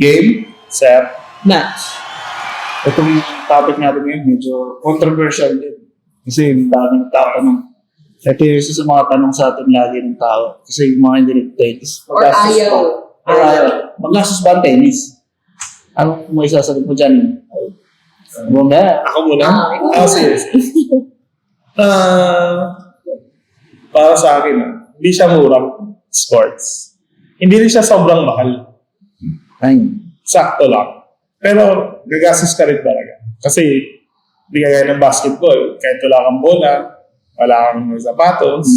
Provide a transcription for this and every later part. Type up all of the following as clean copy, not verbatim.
Game, set. Match. Itong topic natin ngayon, medyo controversial din. Kasi yung daming tatanong. Ito yung isa sa mga tanong sa atin lagi ng tao. Kasi yung mga hindi nag-tennis. Or ayaw. Magastos ba ang tennis? Ano kung may sasagot mo dyan? Muna. Ako muna? ikaw Sige. Para sa akin, hindi siya murang sports. Hindi rin siya sobrang mahal. Ay. Sakto lang. Pero gagastos ka rin talaga. Kasi hindi kaya ng basketball. Kahit wala kang bola, wala kang sapatos,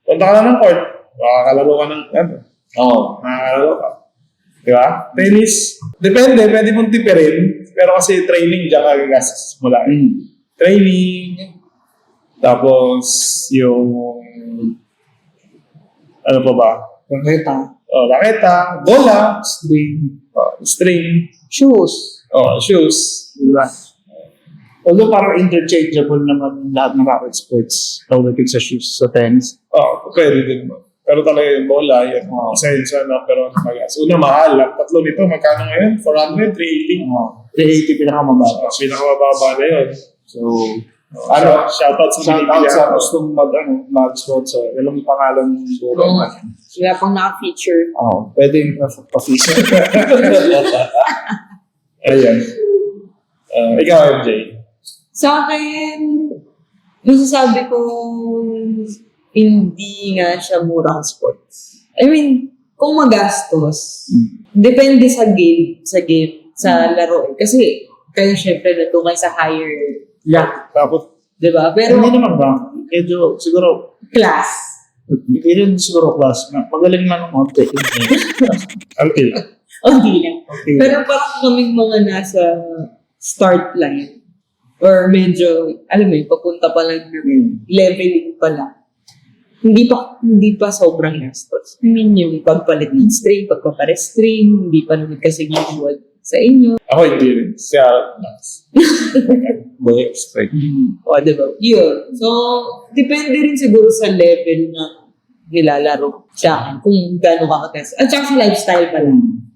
punta ka na ng court, makakalaro ka ng makakalaro ka. Di ba? Tennis, depende, pwede mong tipirin. Pero kasi training, diyan ka gagastos mula. Training, tapos yung ano pa ba? Raketa, bola, string, Shoes. shoes. Diba? Although parang interchangeable naman lahat ng racket sports pagdating sa shoes, sa tennis. Pwede din mo. Pero talaga yung bola, yan. Pasensya na, pero magas. Una, mahal. Ang tatlo nito, magkano ngayon? 400, 380. 380 pinakamababa. Pinakamababa na yun. So, Shoutout sa shoutout sa gustong mag-sponsor. Ilang pangalan ng buong Wala pang naka-feature. pwede yung pa-feature. Ayan. Ikaw, MJ. Sa akin, masasabi ko hindi nga siya murang sports. I mean, kung magastos, depende sa game, sa laro. Kasi, kayo syempre natungay sa higher Tapos, diba? Pero, Hindi naman ba? Medyo, siguro, class. hindi rin siguro class. Pagaling na ng konti. okay. Hindi lang. Okay. Pero parang kaming mga nasa start line. Or medyo, alam mo yun, papunta pa lang ng leveling pa lang. Hindi pa sobrang gastos. I mean, yung pagpalit ng string, pagpapare-string, hindi pa naman kasi usual sa inyo. Ako hindi rin. Siya, nice. Boys. O, diba? Yun. So, depende rin siguro sa level na nilalaro siya. Kung gano'n ka katest. At saka sa lifestyle pa lang.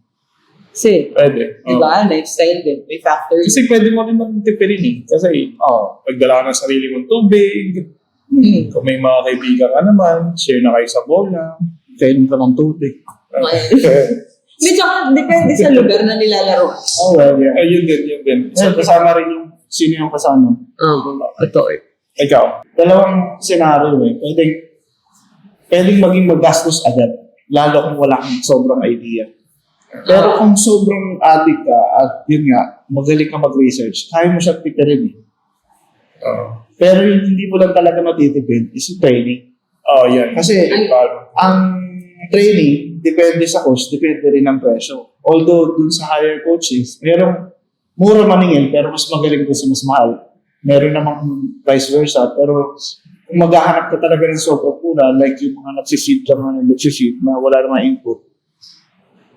Kasi, Pwede. diba? Lifestyle din. May factors. Kasi pwede mo rin mag-tipirin eh. Kasi, pagdala ka ng sarili mong tubig, kung may mga kaibigan ka naman, share na kayo sa bola. Kainom ka ng tubig. Hindi, tsaka depende sa lugar na nilalaro. Yeah. Yun din. So, kasama rin yung sino yung kasama. Ito eh. Ikaw. Dalawang senaryo eh. Pwedeng maging magastos agad. Lalo kung wala kang sobrang idea. Pero kung sobrang addict ka at yun nga, magaling ka mag-research, kaya mo siya pipirin eh. Pero yung hindi mo lang talaga matitipid is yung training. Yan. Kasi ang training, depende sa coach, depende rin ng presyo. Although dun sa higher coaches, merong mura maningin pero mas magaling doon sa mas mahal. Meron namang vice versa, pero kung maghahanap ka talaga ng sobrang pula, like yung mga nagsisheet lang na nagsisheet na wala namang input,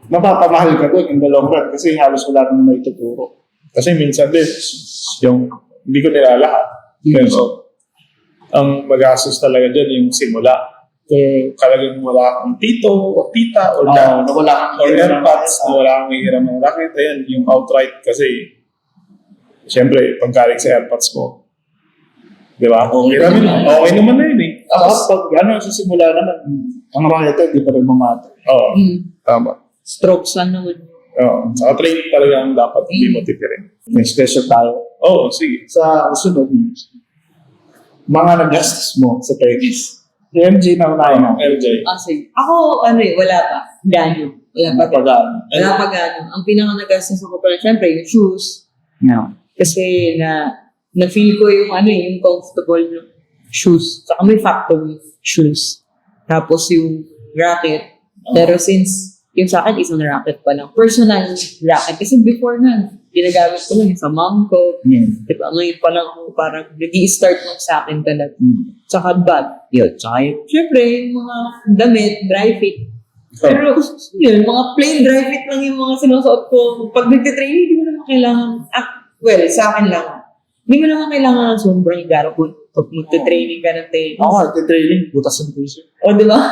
mapapamahal ka doon in the long run kasi halos wala namang naituturo. Kasi minsan din, yung hindi ko nilalahat. Pero ang magastos talaga dyan yung simula. Kung talagang wala kang tito o tita o nawala kang airpods, wala kang hihiram ng racket, ayan, yung outright kasi siyempre, pagkalig sa airpods mo, di ba? Okay naman na yun eh. Tapos pag sa simula naman, ang racket, di pa rin mamata. Tama. Strokes lang naman. Saka training talaga ang dapat hindi mo tipirin. May special tayo. Sige. Sa sunod, mga nagastos mo sa tennis. Si MJ na unahin na. LJ. Sige. Ako, wala pa. Gano'n. Wala pa gano'n. Ang pinaka-nagastos ko pala, syempre, yung shoes. Yeah. Kasi na-feel ko yung yung comfortable yung shoes. Saka may factory shoes. Tapos yung racket. Pero since yung sa akin, isang racket pa lang. Personal racket. Kasi before na, ginagamit ko lang sa mom ko. Diba? Ngayon pa lang ako parang nag-i-start lang sa akin talaga. Tsaka bag. Yun. Tsaka yun. Siyempre, yung mga damit, dry fit. Pero yun, mga plain dry fit lang yung mga sinusuot ko. Pag nagtitraining, hindi mo naman kailangan, sa akin lang. Hindi mo naman kailangan ng sobrang garapon. Pag magtitraining ka ng tennis. Ako, nagtitraining, butas ng t-shirt. O, di ba?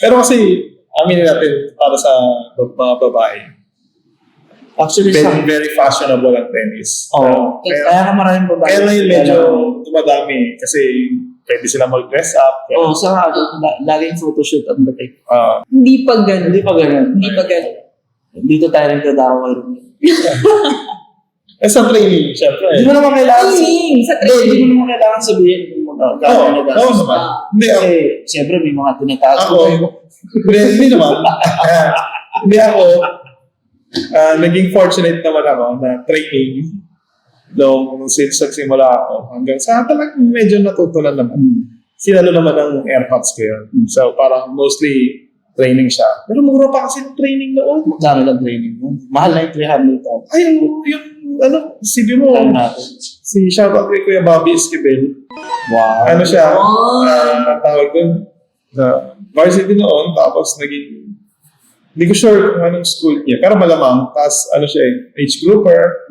Pero kasi, aminin natin para sa mga babae. Actually, Very fashionable ang tennis. Oo. Kaya nga maraming babae. Kaya ngayon medyo dumadami kasi pwede sila mag-dress up. Oo, sa laging photoshoot ang dating. Hindi pa ganun. Hindi pa ganun. Hindi pa ganun. Dito tayo rin dadaway rin. Sa training, syempre. Hindi mo naman kailangan Training! Sa Hindi training. mo naman kailangan sabihin kung magkano na Oo naman. Hindi, Kasi, siyempre, may mga tinatago. ako, hindi naman. Hindi ako, naging fortunate naman ako na training since nagsimula ako hanggang sa talagang medyo natutunan naman. Sinalo naman ang AirPods ko yun. So parang mostly training siya. Pero mura pa kasi yung training noon. Magkano lang training mo? Mahal na yung 300,000. Ay, yung CV mo, Alam natin. si shoutout kay Kuya Bobby Esquivel. Wow. Ano siya, Wow. tawag dun, varsity noon, tapos naging, hindi ko sure kung anong school niya, pero malamang, tapos ano siya age grouper,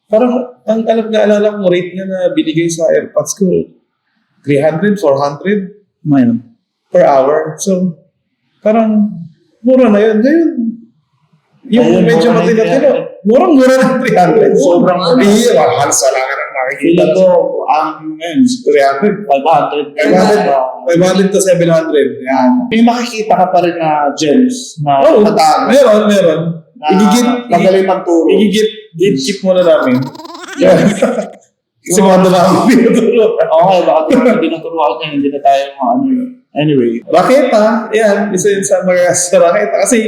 parang, ang naalala ko, rate niya na binigay sa AirPods ko, 300, 400 Mayroon. per hour. So, parang, mura na yun. Ngayon, yung Ayun, medyo mura na yung matino-tino, murang-mura ng 300. Sobrang mura. Hindi, halos wala ka nang makikita. Feeling ko, ang ngayon, 300. 500. 500 to 700. Yan. May makikita ka pa rin na gems na Oh, tatago. meron. Magaling magturo. Igigit muna namin. Kasi mga na ako pinuturo. Okay, baka hindi naturuan niya, hindi na tayo ano yun. Anyway. Raketa, yan, isa yun sa mga sa raketa. Kasi,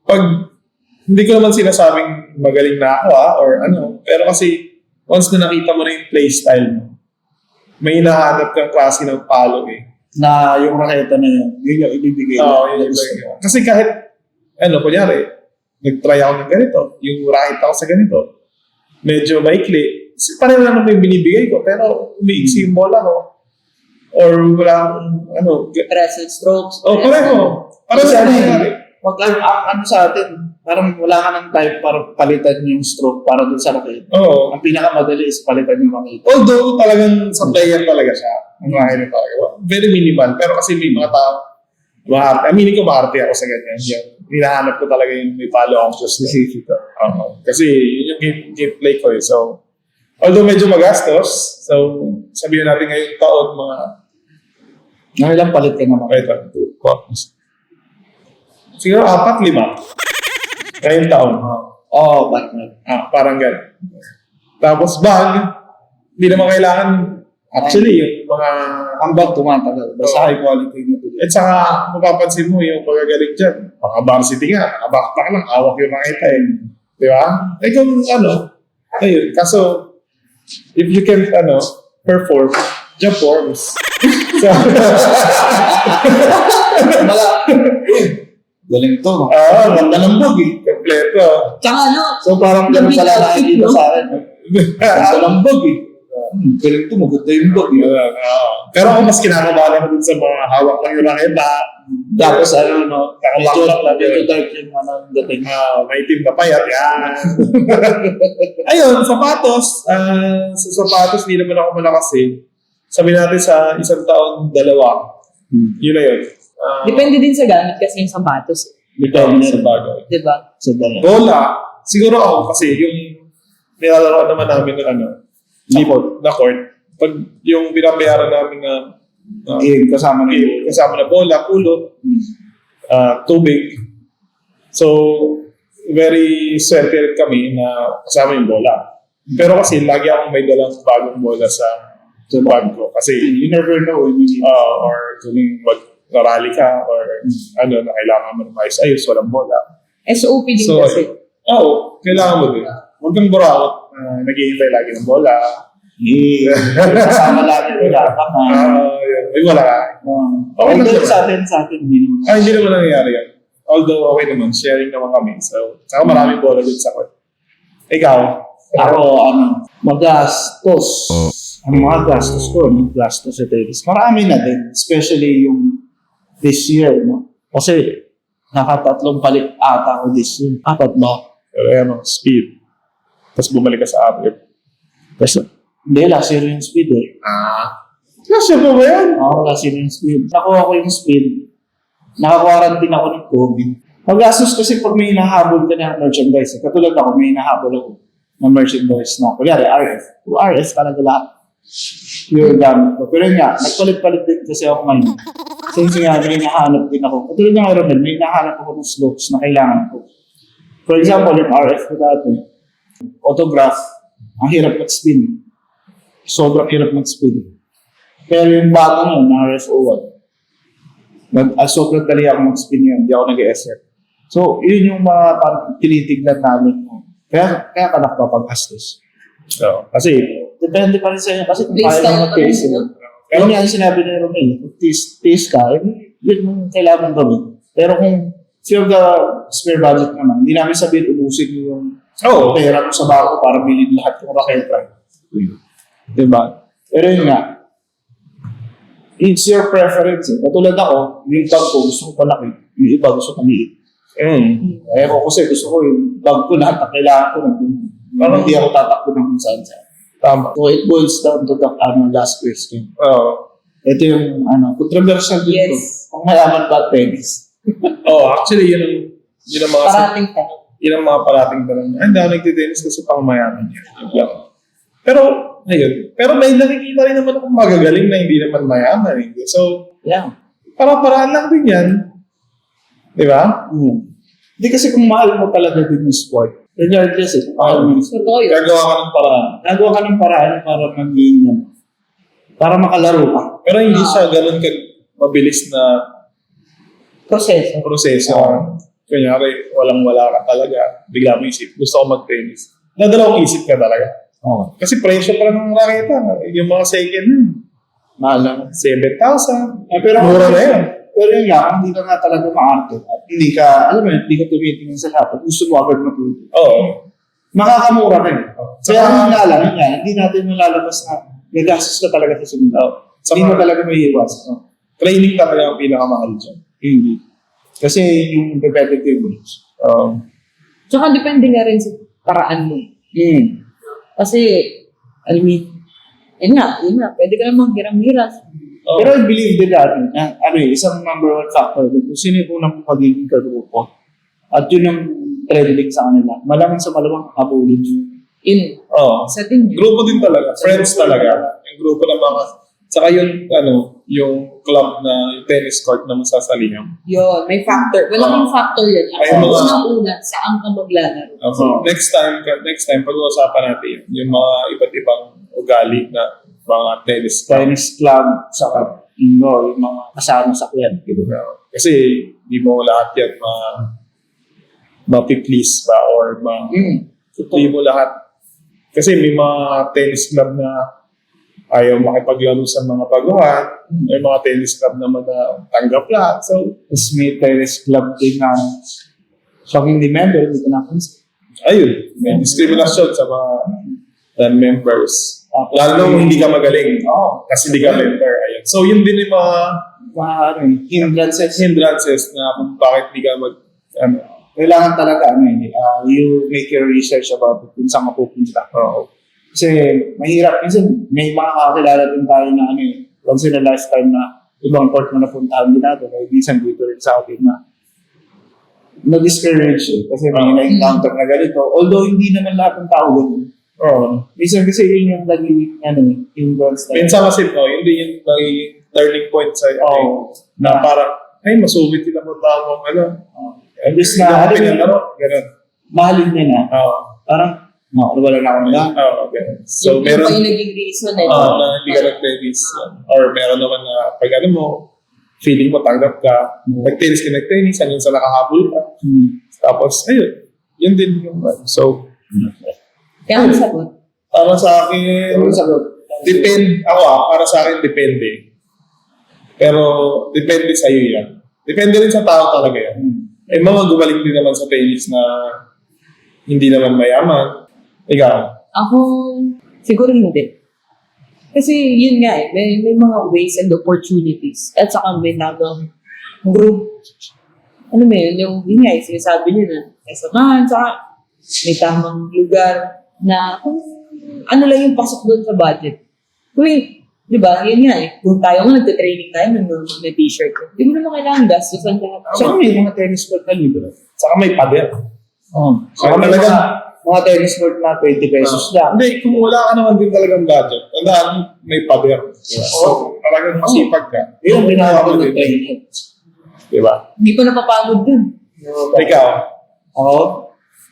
pag, hindi ko naman sinasabing magaling na ako or ano, pero kasi, once na nakita mo na yung playstyle mo, may hinahanap kang klase ng palo Na yung raketa na yun, yun yung ibibigay. Oo, yun. Kasi kahit, kunyari, nag-try ako ng ganito, yung raketa ko sa ganito, medyo maikli, pareho lang naman yung binibigay ko, pero umiiksi yung bola ko. Or walang, Present strokes. pareho. Pareho Kasi sa ano nangyari. ang sa atin, parang wala ka ng time para palitan yung stroke para dun sa raketa. Oo. Ang pinakamadali is palitan yung raketa. Although talagang sa player talaga siya, ang mahal talaga. Very minimal, pero kasi may mga tao, aminin ko maarte ako sa ganyan. Yan. Hinahanap ko talaga yung may palo akong specific. Kasi yun yung gameplay ko . So, although medyo magastos, so sabihin natin ngayong taon mga Ngayon palit ka naman. siguro 4-5. Ngayong taon. Oo, partner. Parang gano'n. Tapos bag, hindi naman kailangan, actually, yung mga Ang bag tumatagal. Basta high quality na ito. at saka, mapapansin mo yung pagagaling dyan. Mga varsity nga, nakabackpack lang, awak yung nakita Di ba? Kung ayun. Kaso, if you can, perform, jump forms. So, Galing to. ganda ng bag kompleto. Tsaka So parang ganun pala nakikita sa akin. Ganda ng bag Galing to, maganda yung bag Pero ako mas kinakabahan ako dun sa mga hawak lang yung raketa. Tapos medyo Medyo dark yung dating. may team na payat. Yan. Ayun, sapatos. Sa sapatos, hindi naman ako malakas Sabi natin sa isang taon, 2. Yun na yun. depende din sa gamit kasi yung sapatos. Depende sa bagay. Diba? sa dalawa. Bola, siguro ako kasi yung nilalaro naman namin ng na court. Pag yung binabayaran namin na Kasama na yun. kasama na bola, pulot, tubig. So, very swerte kami na kasama yung bola. Pero kasi lagi akong may dalang bagong bola sa bag ko. Kasi, You never know. or kung mag-rally ka or na kailangan mo ng ayos, walang bola. SOP din So, kasi. kailangan mo din. Huwag kang burakot. Naghihintay lagi ng bola. Kasama natin wala ka na. Yun. Ay, wala ka. Okay lang sa atin, hindi naman. Hindi naman nangyayari yan. Although, okay naman. Sharing naman kami. So, saka maraming bola dun sa court. Ikaw? Ako, magastos. Ang mga gastos ko, gastos sa tennis. Marami na din. Especially yung this year, Kasi, nakatatlong palit ata ko this year. 4 ba? Pero speed. Tapos bumalik ka sa app. Hindi, last year yung speed Kasi pa ba yan? Oo, last year yung speed. Nakuha ko yung speed. naka-quarantine ako ng COVID. Magastos kasi pag may hinahabol ka ng merchandise. Katulad ako, may hinahabol ako ng merchandise na, kunyari, RF. RF talaga lahat. Pure gamit ko. Pero yun nga, nagpalit-palit din kasi ako ngayon. Since nga, may hinahanap din ako. Katulad ng Ironman, may hinahanap ako ng slopes na kailangan ko. For example, yung RF ko dati, autograph, ang hirap mag-spin. Sobrang hirap mag-spin. Pero yung bago nun, na RF01, sobrang dali ako mag-spin yun. Hindi ako nag-SR. So, yun yung mga parang tinitignan namin. Kaya ka nakapapag-astos. So, Kasi, depende pa rin sa inyo. Kasi kung Please kaya tayo mo mag-taste pa rin, yun. Pero nga yung sinabi ni Romel, kung taste ka, yun yung kailangan gawin. Pero kung feel the spare budget naman, hindi namin sabihin ubusin mo yung pera mo sa bako para bilhin lahat yung raketa. Diba? Pero yun nga, it's your preference. Katulad ako, yung bag ko gusto ko palaki, yung iba gusto ko maliit. Eh ako kasi gusto ko yung bag ko lahat na kailangan ko nandun. Parang hindi ako tatakbo ng kung saan saan. tama. So it boils down to the last question. Ito yung controversial din Yes. to. Kung mayaman ba tennis? Actually, yun ang mga Parating ka. yun ang mga parating tanong. Ay, hindi ako nagtitennis kasi pang mayaman yun. Yun lang. Pero, ayun. Pero may nakikita rin naman akong magagaling na hindi naman mayaman. Hindi. So, Yeah. para-paraan lang din yan. Di ba? Hindi kasi kung mahal mo talaga din yung sport, regardless kung mahal mo yung sport, Totoo yun. Gagawa ka ng paraan. nagawa ka ng paraan para maging yan. Para makalaro ka. Pero hindi siya ganun mabilis na Proseso. proseso. Kunyari, walang-wala ka talaga. Bigla mo isip, gusto ko mag-tennis. Nadalawang isip ka talaga. Oo. Kasi presyo pa ng raketa. Yung mga second hand, Mahal lang. 7,000. Pero Mura na yun. Pero yun nga, hindi ka nga talaga ma-arte. At hindi ka, alam mo yun, hindi ka tumitingin sa lahat. At gusto mo agad matuto. Oo. Makakamura ka yun. Kaya Saka- ang lang, yun nga, hindi natin malalabas na gagastos ka talaga sa simula. Saka- Hindi mo talaga may iwas. Training talaga ang pinakamahal dyan. Hindi. Kasi yung repetitive goals. Tsaka depende nga rin sa paraan mo. Kasi, I mean, yun nga, pwede ka naman hiram-hiram. Pero I believe din natin na isang number one factor din kung sino yung unang pagiging kagrupo. At yun ang trending sa kanila. Malamang sa malamang kabulin yun. Sa din yun. Grupo din talaga. Friends talaga. Yung grupo ng mga... Saka yung club na yung tennis court na masasalihan. Yun, may factor. Walang factor yun. Ay, Ang mga- unang-una, saan ka maglalaro? Next time, pag-uusapan natin yung mga iba't ibang ugali na mga tennis club. Tennis club, saka indoor, yung mga kasama sa club. Kasi di mo lahat yan ma-please ba or di mo lahat. Kasi may mga tennis club na ayaw makipaglaro sa mga baguhan. May mga tennis club na tanggap lahat. So, Tapos may tennis club din na pag hindi member, hindi ko napansin. ayun. May discrimination sa mga non-members. Lalo kung hindi ka magaling. Kasi hindi ka member. Ayun. So, yun din yung mga hindrances na kung bakit hindi ka kailangan talaga, you make your research about it kung saan mapupunta. Kasi mahirap. Minsan, may mga kakilala din tayo na once in a lifetime na ibang court na napuntahan din natin. Ay, minsan dito rin sa atin na na-discourage kasi may na-encounter na ganito. Although hindi naman lahat ng tao ganun. Minsan kasi yun yung naging hindrance na. minsan kasi yun din yung naging turning point sa na parang, ay, masugit sila mo tao Imbis na, ganun. mahalin niya na. Parang, wala na ako na. Okay. So, Yung meron pa yung naging reason eh. na hindi ka nag-tennis. Or meron naman na pag feeling mo tanggap ka, nag-tennis, hanggang sa nakahabol ka. Tapos, ayun. Yun din yung so, Kaya ang sagot. para sa akin, para sa akin, depende. Pero, depende sa'yo yan. Depende rin sa tao talaga yan. May mga gumaling din naman sa tennis na hindi naman mayaman. Ikaw? Ako, siguro hindi. Kasi yun nga may mga ways and opportunities. At saka may nagang group. Ano mo yun, yun nga, sinasabi nyo na kasamahan, saka may tamang lugar na kung ano lang yung pasok doon sa budget. Kung Di ba? Yun nga eh. Kung tayo nga nagte-training tayo ng normal na t-shirt, di mo naman kailangan gastusan lahat. Saka may mga tennis court na libre. Saka may pader. Saka may talaga- mga tennis court na 20 pesos lang. Hindi, kung wala ka naman din talagang budget, tandaan, may pader. So, talagang masipag ka. Yun ang binawa ko ng din. training. Diba? Hindi ko napapagod dun. Ikaw, Ako,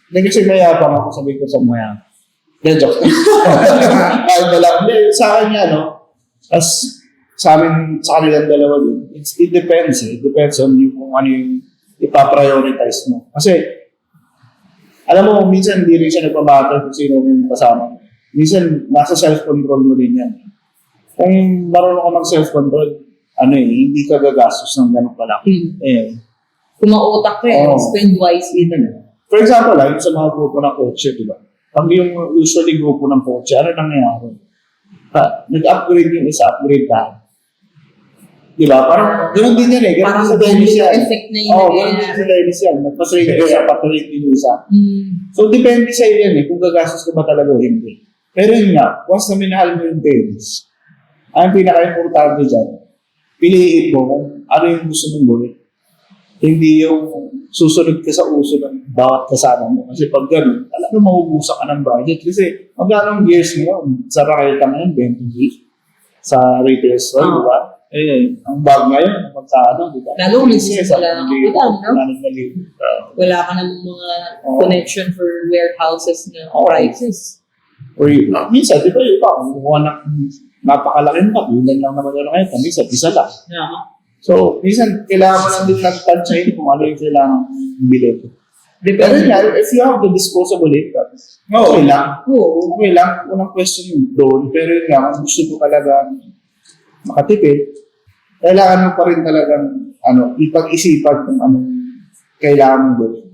hindi kasi mayabang ako, sabihin ko sa mga. Hindi, joke. Ay, wala. Hindi, sa akin nga, no? As sa amin, sa kanilang dalawa din, it depends eh. It depends on you kung ano yung ipaprioritize mo. Kasi, alam mo, minsan hindi rin siya nagpabattle kung sino yung kasama mo. Minsan, nasa self-control mo din yan. Kung marunong ka mag-self-control, ano eh, hindi ka gagastos ng ganun kalaki. Eh, Kung mautak ka Oo. spend wisely na. for example, yung sa mga grupo ng kotse, di ba? Pag yung usually grupo ng kotse, ano nangyayari? Nag-upgrade yung isa, upgrade ka. Di ba? Parang ganun din yan eh. Ganun Parang sa tennis yan. effect na yun. Oo, ganun din sa tennis yan. Nagpatrade yung isa, patrade din yung isa. Mm. So, depende sa iyo yan eh, kung gagastos ka ba talaga o hindi. Pero yun nga, once na minahal mo yung tennis, ang pinaka-importante dyan, piliin mo kung ano yung gusto mong gawin. Hindi yung susunod ka sa uso ng bawat kasama mo. Kasi pag gano'n, talagang mahubusan ka ng budget. Kasi magkano ang gears ngayon? Sa Raketa ngayon, 20 sa retail store, Oo. di ba? Eh, ang bag ngayon, magkano, di ba? Lalo kung nagsisimula ka pa lang, no? Wala ka ng mga Oo. connection for warehouses na Oo. prices. Or minsan, di ba yung iba, kung kukuha ng napakalaking bag, yun lang naman yung Raketa, minsan, isa lang. Yeah. So, minsan, kailangan mo lang din ng kung ano yung kailangan bilhin. Pero Depende. nga, if you have the disposable income, Oo. okay lang. Oo. Okay lang, unang question yung doon. Pero yun nga, kung gusto mo talaga makatipid, kailangan mo pa rin talagang ipag-isipan kung anong kailangan mo gawin.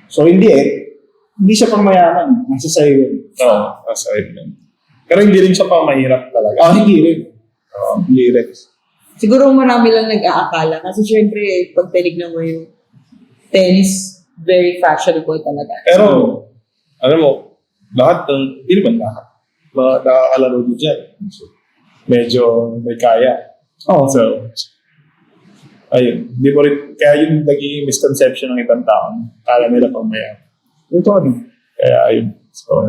So, hindi siya pang mayaman. Nasa sa'yo yun. Oo, aside lang. Pero hindi rin siya pang mahirap talaga. Hindi rin. Hindi rin. Siguro marami lang nag-aakala kasi syempre pag tinignan mo yung tennis, very fashionable talaga. Pero, alam mo, hindi naman lahat. Mga nakakalaro din dyan. So, medyo may kaya. Oo. So, ayun. Hindi mo rin, kaya yung naging misconception ng ibang tao, kala nila pang mayaman. Ito ano? Kaya ayun. So,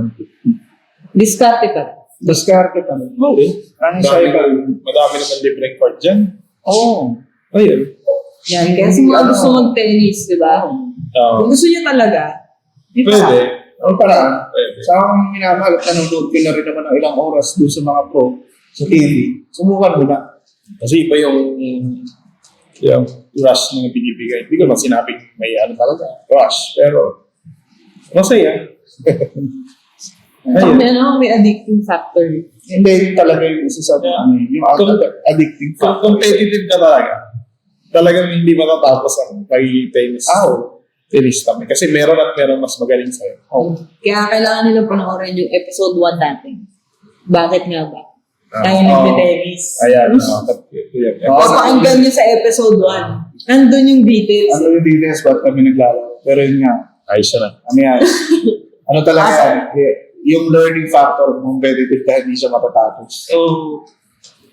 Diskarte ka. Diskarte ka. Oo. Ano sa'yo ka? Madami naman libreng court dyan. Oo. Ayun. Yan. Kaya sa mga gusto mag-tennis, di ba? Kung gusto niyo talaga, di ba? Pwede. Ang paraan, Pwede. sa akong minamahal at nanonood ko na rin naman ng ilang oras doon sa mga pro sa TV, subukan mo na. Kasi iba yung rush na binibigay. Hindi ko naman sinabing may talaga, rush. Pero, masaya. Saka may addicting factor. Hindi talaga yung isa sa yung addicting factor. Kung competitive ka talaga, talagang hindi matatapos ang pag-tennis. Tennis kami. Kasi meron at meron mas magaling sa'yo. Kaya kailangan nilang panoorin yung episode 1 natin. Bakit nga ba? Tayo Oo. nagte-tennis. Ayan. Papakinggan niyo sa episode 1. Nandun yung details. Ano yung details ba't kami naglalaro? Pero yun nga, Ayos siya na. ano yan? Ano talaga yan? Yung learning factor, competitive ka, hindi siya matatapos. So,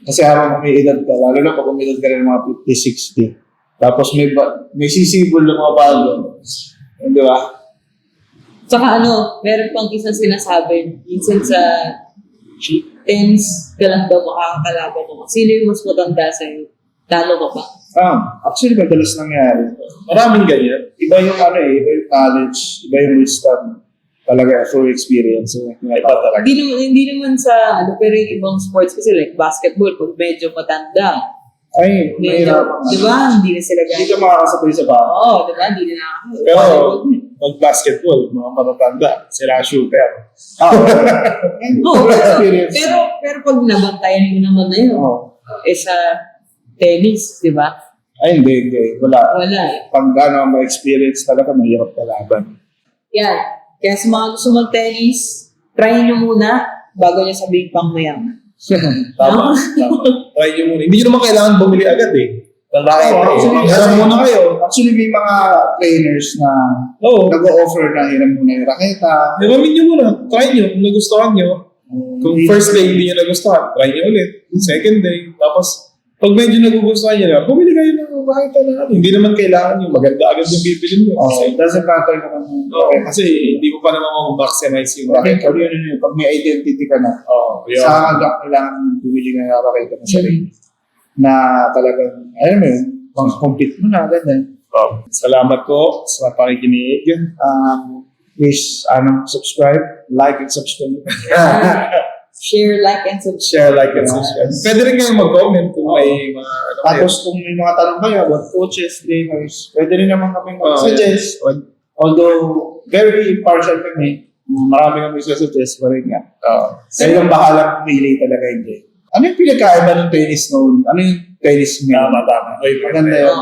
Kasi habang umiidad ka, lalo na pag umiidad ka rin mga 50, 60, tapos may sisibol ng mga bago. Di ba? Saka meron pang isang sinasabi, minsan sa tennis ka lang daw makakalaban mo. Sino yung mas matanda sa'yo? Talo ka pa. Actually, madalas nangyari. Maraming ganyan. Iba yung iba yung knowledge, iba yung wisdom. Talaga, full experience. Iba talaga. Hindi naman sa, pero yung ibang sports kasi like basketball, pag medyo matanda, Ay, medyo, mahirap. di ba? Hindi na sila Hindi ka makakasabay sa bahay. Oo, di ba? Hindi na nakakasabay. Pero, mag-basketball, mga matatanda, sila shooter. Oo, Experience. pero pag nabantayan mo naman na yun, sa tennis, di ba? Ay, hindi. Wala. Wala eh. Pag ma-experience talaga, mahirap kalaban. Yan. Kaya sa mga gusto mag-tennis, try nyo muna bago nyo sabihin pang mayaman. Tama. Try nyo muna. Hindi nyo naman kailangan bumili agad eh. Hiram muna kayo. Actually, may mga trainers na Oo. nag-o-offer na hiram muna yung raketa. Hiramin nyo muna. Try nyo. Kung nagustuhan nyo, Kung first day hindi nyo nagustuhan, try nyo ulit. Second day, tapos pag medyo nagugustuhan nyo na, bumili kayo ng makita na ano. Hindi naman kailangan yung maganda agad yung bibili mo. Oh, doesn't matter naman. Kasi hindi mo pa naman maximize yung Okay, racket. pag may identity ka na, Yun. sa hanggang kailangan bumili ng nakakita mo sarili. Na talagang, alam mo yun, pang-compete mo na, ganyan. Salamat po sa pakikinig. Please, subscribe, like, and subscribe. Share, like, and subscribe. Share, like, and subscribe. Pwede rin kayong mag-comment kung may mga ano kayo. Tapos kung may mga tanong kayo, what coaches, trainers, pwede rin naman kami Oh, suggest. Although, very impartial kami, marami kami suggest pa rin nga. Kayo lang bahala pumili talaga hindi. Ano yung pinagkaiba ng tennis noon? Ano yung tennis ngayon? Tama. Ay, Maganda yun.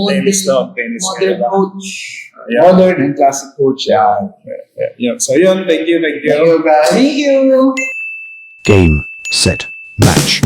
Tennis no, tennis. Modern coach. Yeah. Modern and classic coach. Yeah. Yeah. So yun, thank you. Thank you, guys. Thank you. Game, set, match.